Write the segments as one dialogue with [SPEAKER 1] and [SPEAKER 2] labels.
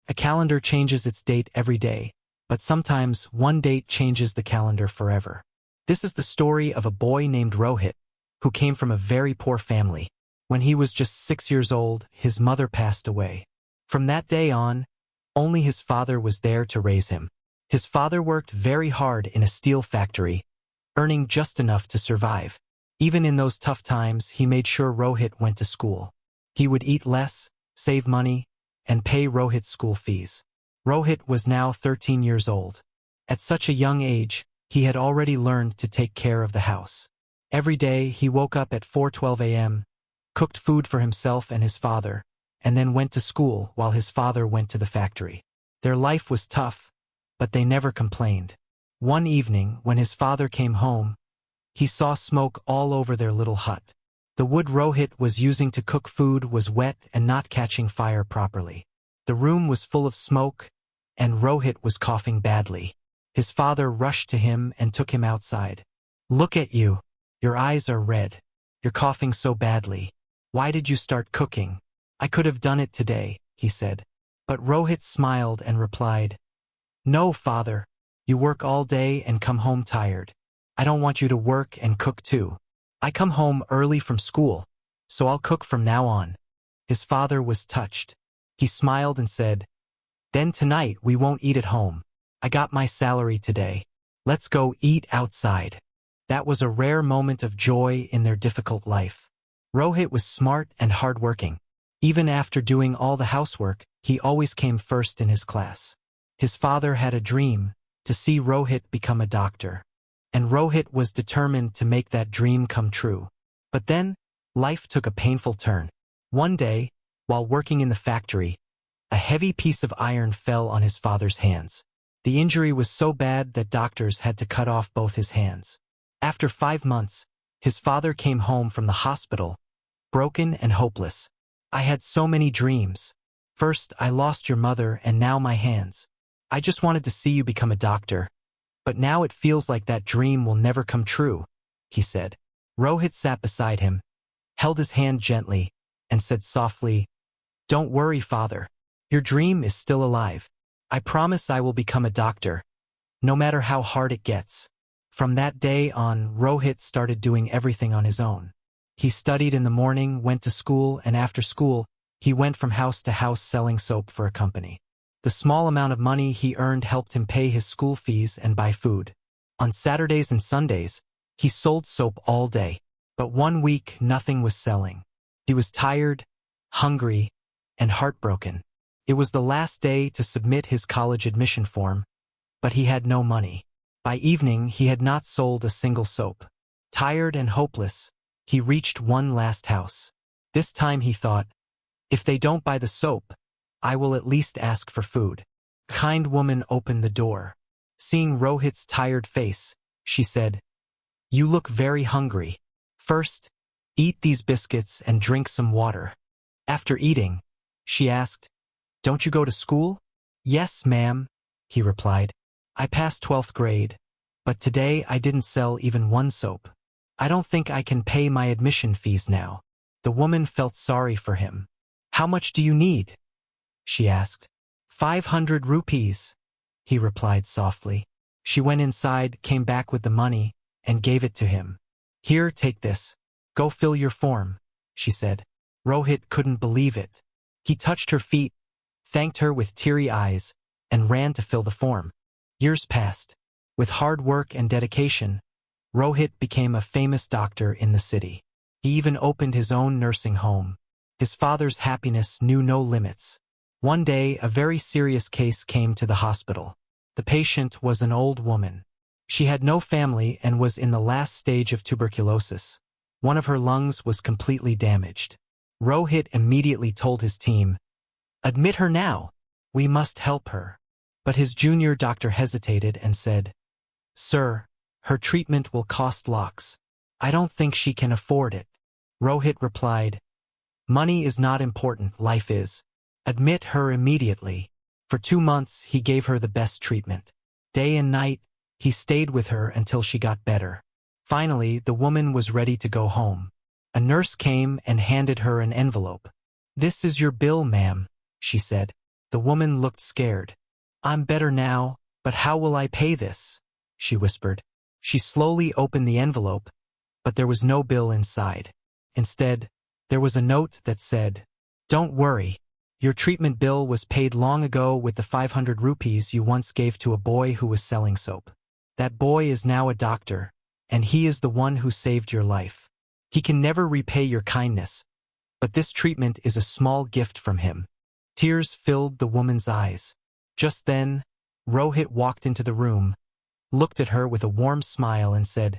[SPEAKER 1] A calendar changes its date every day, but sometimes one date changes the calendar forever. This is the story of a boy named Rohit, who came from a very poor family. When he was just 6 years old, his mother passed away. From that day on, only his father was there to raise him. His father worked very hard in a steel factory, earning just enough to survive. Even in those tough times, he made sure Rohit went to school. He would eat less, save money, and pay Rohit's school fees. Rohit was now 13 years old. At such a young age, he had already learned to take care of the house. Every day, he woke up at 4:12 a.m., cooked food for himself and his father, and then went to school while his father went to the factory. Their life was tough, but they never complained. One evening, when his father came home, he saw smoke all over their little hut. The wood Rohit was using to cook food was wet and not catching fire properly. The room was full of smoke, and Rohit was coughing badly. His father rushed to him and took him outside. "Look at you. Your eyes are red. You're coughing so badly. Why did you start cooking? I could have done it today," he said. But Rohit smiled and replied, "No, father. You work all day and come home tired. I don't want you to work and cook too. I come home early from school, so I'll cook from now on." His father was touched. He smiled and said, "Then tonight we won't eat at home. I got my salary today. Let's go eat outside." That was a rare moment of joy in their difficult life. Rohit was smart and hardworking. Even after doing all the housework, he always came first in his class. His father had a dream to see Rohit become a doctor, and Rohit was determined to make that dream come true. But then, life took a painful turn. One day, while working in the factory, a heavy piece of iron fell on his father's hands. The injury was so bad that doctors had to cut off both his hands. After 5 months, his father came home from the hospital, broken and hopeless. "I had so many dreams. First, I lost your mother and now my hands. I just wanted to see you become a doctor. But now it feels like that dream will never come true," he said. Rohit sat beside him, held his hand gently, and said softly, "Don't worry, father. Your dream is still alive. I promise I will become a doctor, no matter how hard it gets." From that day on, Rohit started doing everything on his own. He studied in the morning, went to school, and after school, he went from house to house selling soap for a company. The small amount of money he earned helped him pay his school fees and buy food. On Saturdays and Sundays, he sold soap all day. But one week, nothing was selling. He was tired, hungry, and heartbroken. It was the last day to submit his college admission form, but he had no money. By evening, he had not sold a single soap. Tired and hopeless, he reached one last house. This time he thought, "If they don't buy the soap, I will at least ask for food." A kind woman opened the door. Seeing Rohit's tired face, she said, "You look very hungry. First, eat these biscuits and drink some water." After eating, she asked, "Don't you go to school?" "Yes, ma'am," he replied. "I passed 12th grade, but today I didn't sell even one soap. I don't think I can pay my admission fees now." The woman felt sorry for him. "How much do you need?" she asked. 500 rupees, he replied softly. She went inside, came back with the money, and gave it to him. "Here, take this. Go fill your form," she said. Rohit couldn't believe it. He touched her feet, thanked her with teary eyes, and ran to fill the form. Years passed. With hard work and dedication, Rohit became a famous doctor in the city. He even opened his own nursing home. His father's happiness knew no limits. One day, a very serious case came to the hospital. The patient was an old woman. She had no family and was in the last stage of tuberculosis. One of her lungs was completely damaged. Rohit immediately told his team, "Admit her now. We must help her." But his junior doctor hesitated and said, "Sir, her treatment will cost lakhs. I don't think she can afford it." Rohit replied, "Money is not important, life is. Admit her immediately." For 2 months, he gave her the best treatment. Day and night, he stayed with her until she got better. Finally, the woman was ready to go home. A nurse came and handed her an envelope. "This is your bill, ma'am," she said. The woman looked scared. "I'm better now, but how will I pay this?" she whispered. She slowly opened the envelope, but there was no bill inside. Instead, there was a note that said, "Don't worry. Your treatment bill was paid long ago with the 500 rupees you once gave to a boy who was selling soap. That boy is now a doctor, and he is the one who saved your life. He can never repay your kindness, but this treatment is a small gift from him." Tears filled the woman's eyes. Just then, Rohit walked into the room, looked at her with a warm smile and said,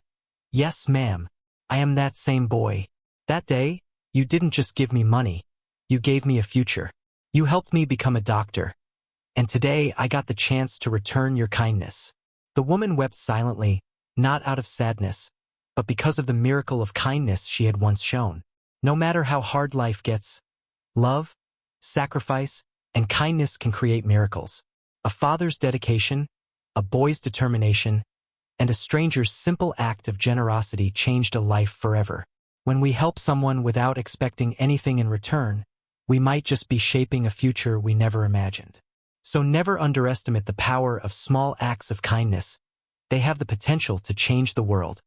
[SPEAKER 1] "Yes, ma'am, I am that same boy. That day, you didn't just give me money, you gave me a future. You helped me become a doctor, and today I got the chance to return your kindness." The woman wept silently, not out of sadness, but because of the miracle of kindness she had once shown. No matter how hard life gets, love, sacrifice, and kindness can create miracles. A father's dedication, a boy's determination, and a stranger's simple act of generosity changed a life forever. When we help someone without expecting anything in return, we might just be shaping a future we never imagined. So never underestimate the power of small acts of kindness. They have the potential to change the world.